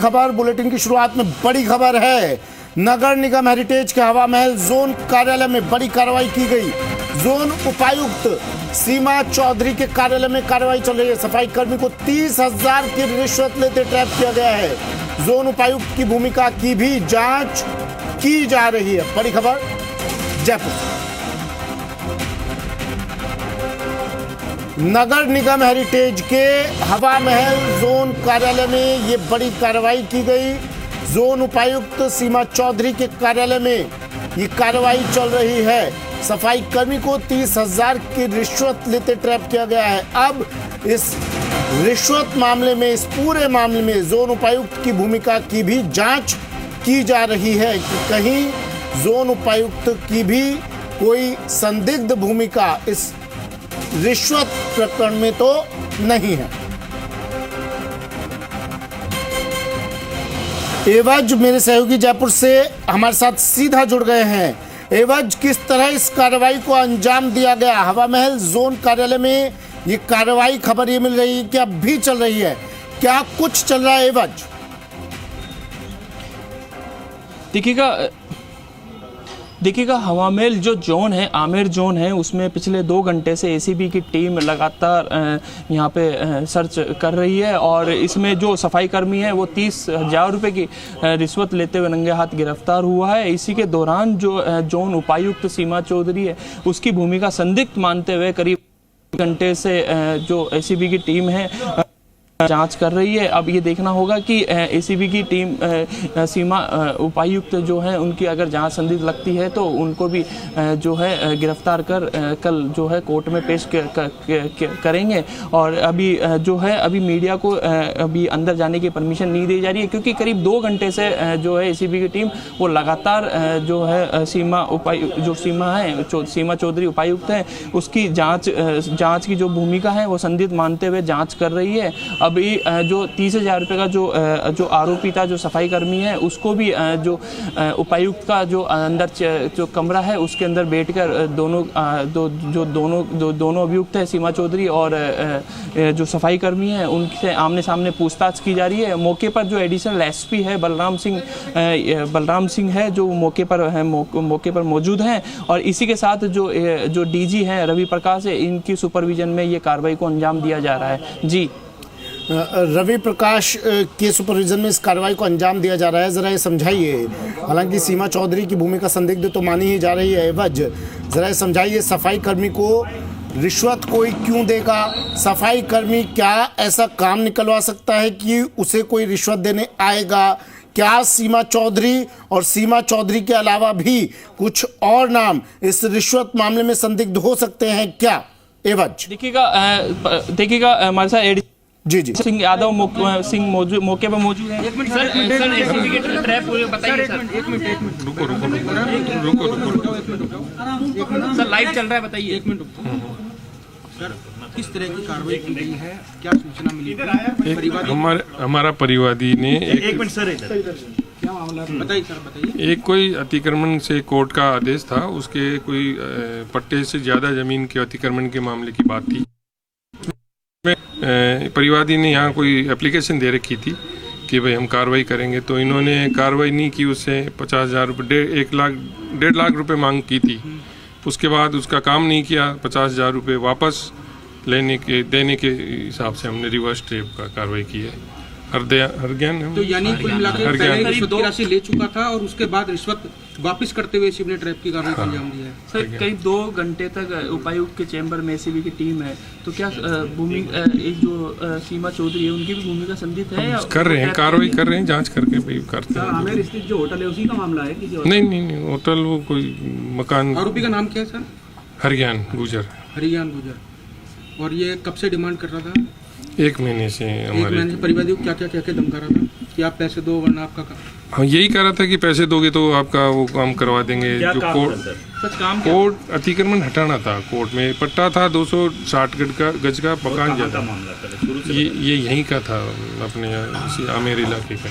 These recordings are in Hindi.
खबर बुलेटिन की शुरुआत में बड़ी खबर है। नगर निगम हेरिटेज के हवा महल जोन कार्यालय में बड़ी कार्रवाई की गई। जोन उपायुक्त सीमा चौधरी के कार्यालय में कार्रवाई चल रही है। सफाई कर्मी को 30,000 की रिश्वत लेते ट्रैप किया गया है। जोन उपायुक्त की भूमिका की भी जांच की जा रही है। बड़ी खबर जयपुर। नगर निगम हेरिटेज के हवा महल जोन कार्यालय में ये बड़ी कार्रवाई की गई। जोन उपायुक्त सीमा चौधरी के कार्यालय में ये कार्रवाई चल रही है। सफाई कर्मी को 30,000 की रिश्वत लेते ट्रैप किया गया है। अब इस रिश्वत मामले में, इस पूरे मामले में जोन उपायुक्त की भूमिका की भी जांच की जा रही है कि कहीं जोन उपायुक्त की भी कोई संदिग्ध भूमिका इस रिश्वत प्रकरण में तो नहीं है। एवज मेरे सहयोगी जयपुर से हमारे साथ सीधा जुड़ गए हैं। एवज, किस तरह इस कार्रवाई को अंजाम दिया गया? हवा महल जोन कार्यालय में ये कार्रवाई, खबर ये मिल रही है कि अब भी चल रही है, क्या कुछ चल रहा है एवज? देखिएगा हवा महल जो जोन है, आमेर जोन है, उसमें पिछले 2 घंटे से एसीबी की टीम लगातार यहाँ पे सर्च कर रही है और इसमें जो सफाई कर्मी है वो 30,000 रुपये की रिश्वत लेते हुए नंगे हाथ गिरफ्तार हुआ है। इसी के दौरान जो जोन उपायुक्त सीमा चौधरी है उसकी भूमिका संदिग्ध मानते हुए करीब घंटे से जो एसीबी की टीम है जांच कर रही है। अब ये देखना होगा कि एसीबी की टीम सीमा उपायुक्त जो है उनकी अगर जांच संदिग्ध लगती है तो उनको भी जो है गिरफ्तार कर कल जो है कोर्ट में पेश करेंगे। और अभी जो है अभी मीडिया को अभी अंदर जाने की परमिशन नहीं दी जा रही है क्योंकि करीब 2 घंटे से जो है एसीबी की टीम वो लगातार जो है सीमा चौधरी उपायुक्त है उसकी जांच की जो भूमिका है वो संदिग्ध मानते हुए जाँच कर रही है। अभी जो 30,000 रुपये का जो आरोपी था, जो सफाई कर्मी है, उसको भी जो उपायुक्त का जो अंदर जो कमरा है उसके अंदर बैठकर दोनों अभियुक्त है, सीमा चौधरी और जो सफाई कर्मी है, उनसे आमने सामने पूछताछ की जा रही है। मौके पर जो एडिशनल एसपी है बलराम सिंह है जो मौके पर मौजूद हैं और इसी के साथ जो डीजी है रवि प्रकाश है, इनकी सुपरविजन में ये कार्रवाई को अंजाम दिया जा रहा है। जी, रवि प्रकाश के सुपरविजन में इस कार्रवाई को अंजाम दिया जा रहा है, जरा ये समझाइए। हालांकि सीमा चौधरी की भूमिका संदिग्ध तो मानी ही जा रही है, एवज जरा ये समझाइए, सफाई कर्मी को रिश्वत कोई क्यों देगा? सफाई कर्मी क्या ऐसा काम निकलवा सकता है कि उसे कोई रिश्वत देने आएगा? क्या सीमा चौधरी और सीमा चौधरी के अलावा भी कुछ और नाम इस रिश्वत मामले में संदिग्ध हो सकते हैं क्या? एवज देखिएगा हमारे साथ जी सिंह यादव मौके पर मौजूद है। एक मिनट सर, लाइव चल रहा है, बताइए। एक मिनट सर, किस तरह की कार्रवाई की गई है, क्या सूचना मिली? हमारा परिवादी ने एक मिनट सर, क्या मामला है बताइए सर, बताइए। एक कोई अतिक्रमण से कोर्ट का आदेश था, उसके कोई पट्टे से ज्यादा जमीन के अतिक्रमण के मामले की बात थी। परिवादी ने यहाँ कोई एप्लीकेशन दे रखी थी कि भाई हम कार्रवाई करेंगे, तो इन्होंने कार्रवाई नहीं की। उससे 50,000 रुपये, 1.5 लाख रुपए मांग की थी। उसके बाद उसका काम नहीं किया। 50,000 रुपये वापस देने के हिसाब से हमने रिवर्स ट्रेप का कार्रवाई की है। हरज्ञान तो यानी कुल मिलाकर पहले रिश्वत की राशि ले चुका था और उसके बाद रिश्वत वापस करते हुए एसीबी ने ट्रैप की कार्रवाई को अंजाम दिया है। सर, करीब 2 घंटे तक उपायुक्त के चैम्बर में एसीबी की टीम है, तो क्या जो सीमा चौधरी है उनकी भी भूमिका संदिग्ध है? कर रहे हैं, कार्रवाई कर रहे हैं, जांच करके भी करते हैं। आमेर स्थित जो होटल है उसी का मामला है कि नहीं, होटल वो कोई मकान। आरोपी का नाम क्या है सर? हरज्ञान गुजर। और ये कब से डिमांड कर रहा था? 1 महीने से। हमारे परिवादी को क्या क्या धमका रहा था कि आप पैसे दो वरना आपका हाँ, यही कह रहा था कि पैसे दोगे तो आपका वो काम करवा देंगे। जो कोर्ट अतिक्रमण हटाना था, कोर्ट में पट्टा था 260 गज का मकान ज्यादा। ये यहीं का था, अपने आमेर इलाके का।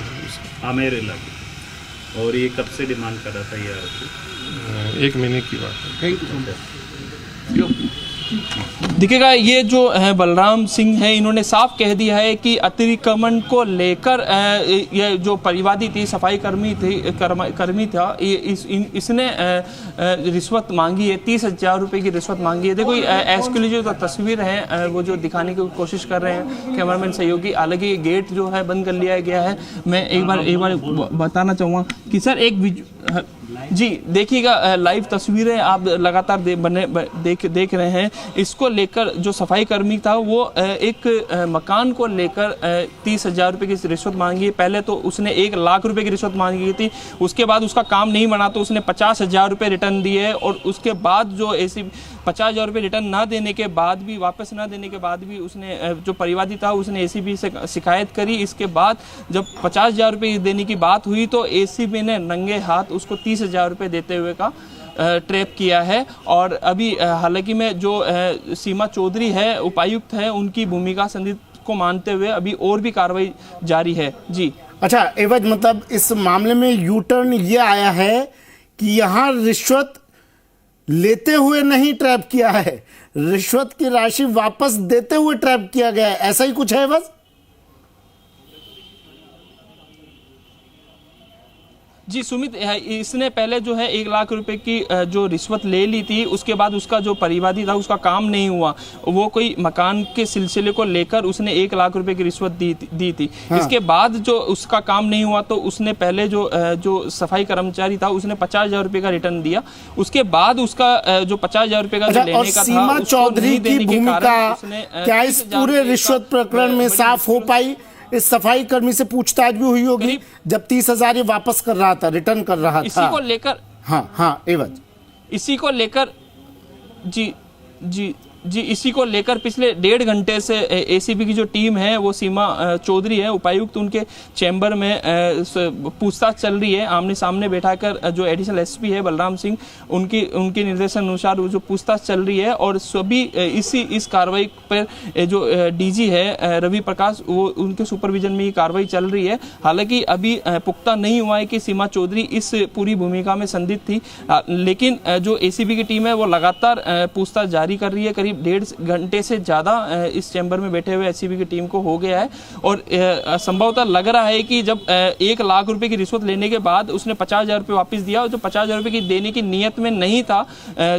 आमेर इलाके। और ये कब से डिमांड कर रहा था ये आरोपी? 1 महीने की बात है। Thank you. देखिएगा, ये जो है बलराम सिंह है, इन्होंने साफ कह दिया है कि अतिक्रमण को लेकर ये जो परिवादी थी, सफाई कर्मी था, इसने रिश्वत मांगी है, 30,000 रुपये की रिश्वत मांगी है। देखो इसके लिए जो तस्वीर है वो जो दिखाने की कोशिश कर रहे हैं कैमरामैन सहयोगी। हालांकि गेट जो है बंद कर लिया गया है। मैं एक बार बताना चाहूँगा कि सर जी देखिएगा, लाइव तस्वीरें आप लगातार देख रहे हैं। इसको लेकर जो सफाई कर्मी था वो एक मकान को लेकर 30,000 रुपये की रिश्वत मांगी है। पहले तो उसने 1 लाख रुपए की रिश्वत मांगी थी, उसके बाद उसका काम नहीं बना तो उसने 50,000 रुपये रिटर्न दिए, और उसके बाद जो ऐसी 50,000 रुपये रिटर्न ना देने के बाद भी, वापस ना देने के बाद भी उसने जो परिवादी था उसने एसीबी से शिकायत करी। इसके बाद जब 50,000 रुपये देने की बात हुई तो एसीबी ने नंगे हाथ उसको 30,000 रुपये देते हुए का ट्रैप किया है। और अभी हालांकि में जो सीमा चौधरी है, उपायुक्त है, उनकी भूमिका संदिग्ध को मानते हुए अभी और भी कार्रवाई जारी है। जी अच्छा एवज, मतलब इस मामले में यू टर्न ये आया है कि यहाँ रिश्वत लेते हुए नहीं ट्रैप किया है, रिश्वत की राशि वापस देते हुए ट्रैप किया गया है, ऐसा ही कुछ है बस? जी सुमित, इसने पहले जो है 1 लाख रुपए की जो रिश्वत ले ली थी, उसके बाद उसका जो परिवादी था उसका काम नहीं हुआ, वो कोई मकान के सिलसिले को लेकर उसने 1 लाख रुपए की रिश्वत दी थी। हाँ। इसके बाद जो उसका काम नहीं हुआ तो उसने पहले जो सफाई कर्मचारी था उसने 50,000 रुपए का रिटर्न दिया। उसके बाद उसका जो 50,000 रुपए का जो लेने का था, सीमा चौधरी की भूमिका क्या इस पूरे रिश्वत प्रकरण में साफ हो पाई? इस सफाई कर्मी से पूछताछ भी हुई होगी जब 30,000 ये वापस कर रहा था, रिटर्न कर रहा था, इसी को लेकर। हाँ एवज, इसी को लेकर जी इसी को लेकर पिछले 1.5 घंटे से एसीबी की जो टीम है वो सीमा चौधरी है, उपायुक्त, उनके चैम्बर में पूछताछ चल रही है। आमने सामने बैठाकर जो एडिशनल एसपी है बलराम सिंह, उनके निर्देशन अनुसार जो पूछताछ चल रही है, और सभी इस कार्रवाई पर जो डीजी है रवि प्रकाश, वो उनके सुपरविजन में ये कार्रवाई चल रही है। हालांकि अभी पुख्ता नहीं हुआ है कि सीमा चौधरी इस पूरी भूमिका में संदिग्ध थी, लेकिन जो एसीबी की टीम है वो लगातार पूछताछ जारी कर रही है। करीब 1.5 घंटे से ज़्यादा इस चैम्बर में बैठे हुए एसीबी की टीम को हो गया है, और संभवतः लग रहा है कि जब 1 लाख रुपए की रिश्वत लेने के बाद उसने 50,000 रुपये वापस दिया, और जो 50,000 रुपये की देने की नीयत में नहीं था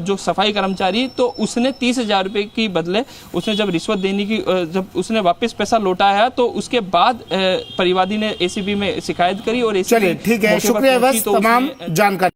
जो सफाई कर्मचारी, तो उसने 30,000 रुपये की बदले उसने जब रिश्वत देने की जब उसने वापस पैसा लौटाया तो उसके बाद परिवादी ने एसीबी में शिकायत करी, और चलिए ठीक है, शुक्रिया बस तमाम जानकारी।